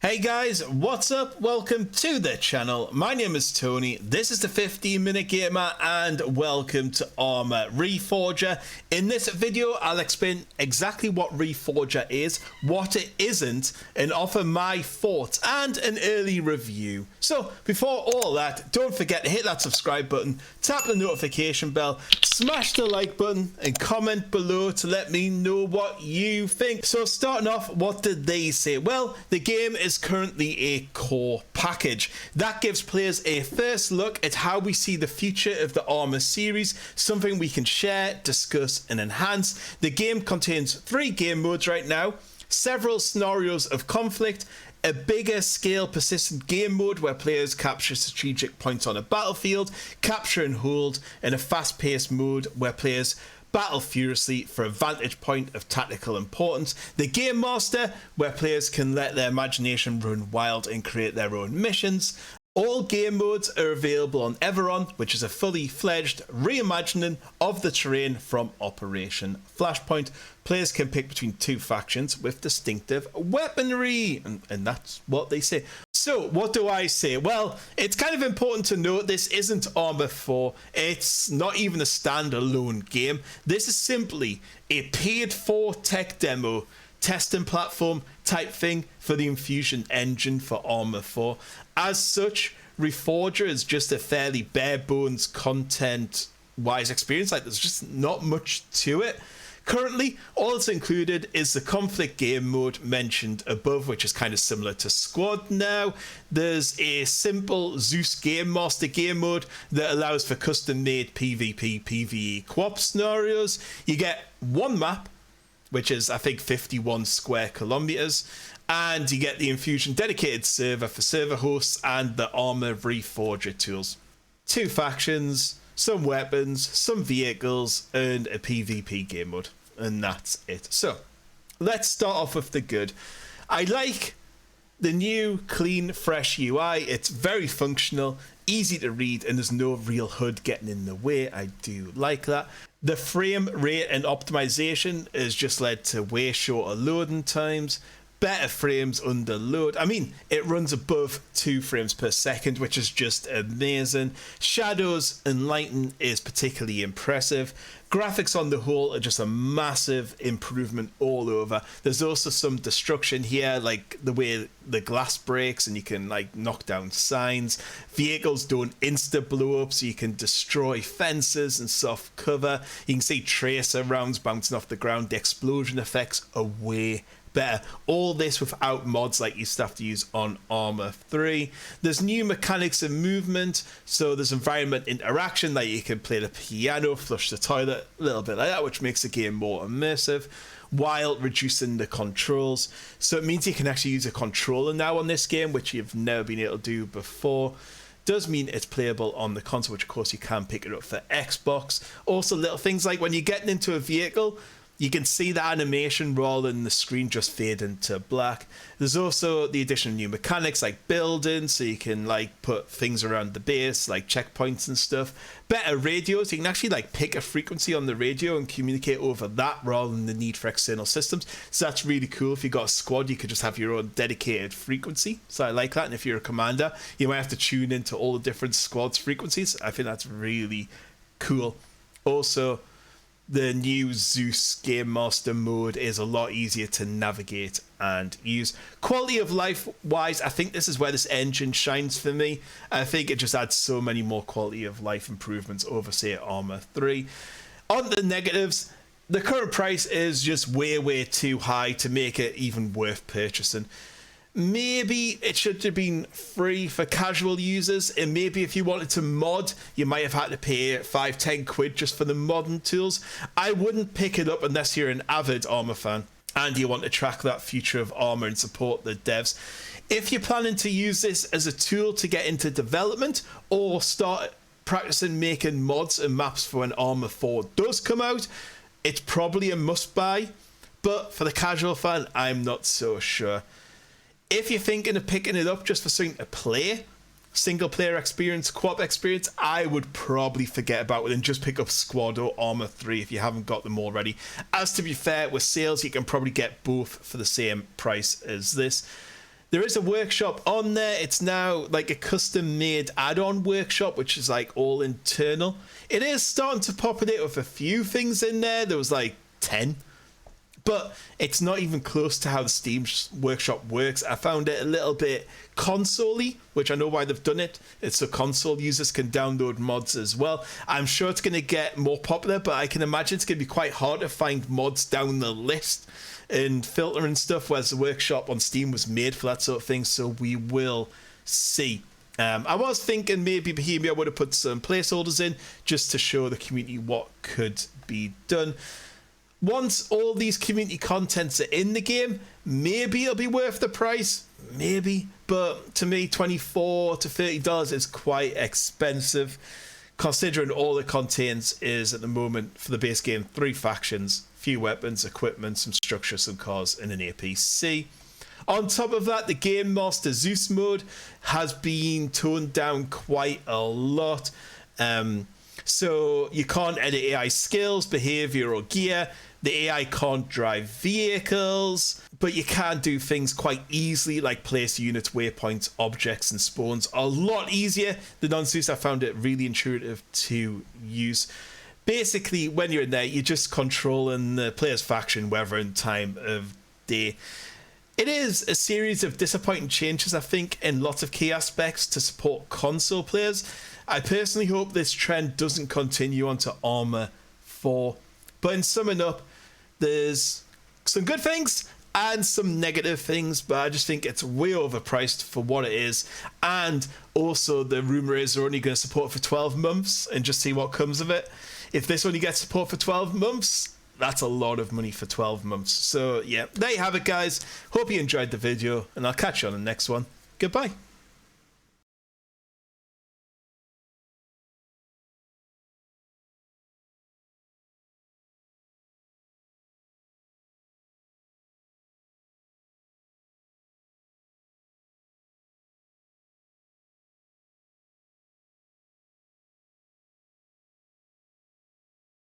Hey guys, what's up? Welcome to the channel. My name is Tony. This is the 15-minute gamer and welcome to ARMA Reforger. In this video, I'll explain exactly what Reforger is, what it isn't, and offer my thoughts and an early review. So before all that, don't forget to hit that subscribe button, tap the notification bell, smash the like button, and comment below to let me know what you think. So starting off, what did they say? Well, the game is currently a core package that gives players a first look at how we see the future of the ARMA series, something we can share, discuss and enhance. The game contains 3 game modes right now, several scenarios of conflict, a bigger scale persistent game mode where players capture strategic points on a battlefield, capture and hold, and a fast-paced mode where players battle furiously for a vantage point of tactical importance. The Game Master, where players can let their imagination run wild and create their own missions. All game modes are available on Everon, which is a fully fledged reimagining of the terrain from Operation Flashpoint. Players can pick between 2 factions with distinctive weaponry, and that's what they say. So what do I say? Well, it's kind of important to note this isn't ARMA 4. It's not even a standalone game. This is simply a paid-for tech demo, testing platform type thing for the Enfusion engine for ARMA 4. As such, Reforger is just a fairly bare bones content-wise experience. Like, there's just not much to it. Currently, all that's included is the conflict game mode mentioned above, which is kind of similar to Squad now. There's a simple Zeus Game Master game mode that allows for custom-made PvP, PvE co-op scenarios. You get 1 map, which is, I think, 51 square kilometers, and you get the Enfusion dedicated server for server hosts and the ARMA Reforger tools. 2 factions, some weapons, some vehicles, and a PvP game mode. And that's it. So, let's start off with the good. I like the new, clean, fresh UI. It's very functional, easy to read, and there's no real HUD getting in the way. I do like that. The frame rate and optimization has just led to way shorter loading times, better frames under load. I mean, it runs above 2 frames per second, which is just amazing. Shadows and lighting is particularly impressive. Graphics on the whole are just a massive improvement all over. There's also some destruction here, like the way the glass breaks and you can like knock down signs. Vehicles don't insta blow up, so you can destroy fences and soft cover. You can see tracer rounds bouncing off the ground. The explosion effects are way better. All this without mods like you used to have to use on ARMA 3. There's new mechanics and movement, so there's environment interaction, like you can play the piano, flush the toilet, a little bit like that, which makes the game more immersive, while reducing the controls. So it means you can actually use a controller now on this game, which you've never been able to do before. Does mean it's playable on the console, which of course you can pick it up for Xbox. Also little things like when you're getting into a vehicle, you can see the animation rather than the screen just fade into black. There's also the addition of new mechanics like building, so you can like put things around the base like checkpoints and stuff. Better radios, you can actually like pick a frequency on the radio and communicate over that rather than the need for external systems. So that's really cool. If you got a squad, you could just have your own dedicated frequency. So I like that. And if you're a commander, you might have to tune into all the different squads' frequencies. I think that's really cool. Also, the new Zeus Game Master mode is a lot easier to navigate and use. Quality of life wise, I think this is where this engine shines for me. I think it just adds so many more quality of life improvements over, say, ARMA 3. On the negatives, the current price is just way too high to make it even worth purchasing. Maybe it should have been free for casual users, and maybe if you wanted to mod, you might have had to pay 5-10 quid just for the modding tools. I wouldn't pick it up unless you're an avid ARMA fan and you want to track that future of ARMA and support the devs. If you're planning to use this as a tool to get into development or start practicing making mods and maps for when ARMA 4 does come out, it's probably a must buy, but for the casual fan, I'm not so sure. If you're thinking of picking it up just for something to play, single player experience, co-op experience, I would probably forget about it and just pick up Squad or ARMA 3 if you haven't got them already. As to be fair, with sales, you can probably get both for the same price as this. There is a workshop on there. It's now like a custom made add-on workshop, which is like all internal. It is starting to populate with a few things in there. There was like 10. But it's not even close to how the Steam workshop works. I found it a little bit console-y, which I know why they've done it. It's so console users can download mods as well. I'm sure it's going to get more popular, but I can imagine it's going to be quite hard to find mods down the list and filter and stuff, whereas the workshop on Steam was made for that sort of thing. So we will see. I was thinking maybe Bohemia would have put some placeholders in just to show the community what could be done. Once all these community contents are in the game, maybe it'll be worth the price, maybe. But to me, $24 to $30 is quite expensive, considering all it contains is, at the moment, for the base game, 3 factions, few weapons, equipment, some structure, some cars, and an APC. On top of that, the Game Master Zeus mode has been toned down quite a lot. So you can't edit AI skills, behavior, or gear. The AI can't drive vehicles, but you can do things quite easily, like place units, waypoints, objects, and spawns. A lot easier than on Zeus. I found it really intuitive to use. Basically, when you're in there, you're just controlling the player's faction, weather, and time of day. It is a series of disappointing changes, I think, in lots of key aspects to support console players. I personally hope this trend doesn't continue onto ARMA 4. But in summing up, there's some good things and some negative things, but I just think it's way overpriced for what it is. And also, the rumour is they're only going to support for 12 months and just see what comes of it. If this only gets support for 12 months, that's a lot of money for 12 months. So yeah, there you have it, guys. Hope you enjoyed the video, and I'll catch you on the next one. Goodbye.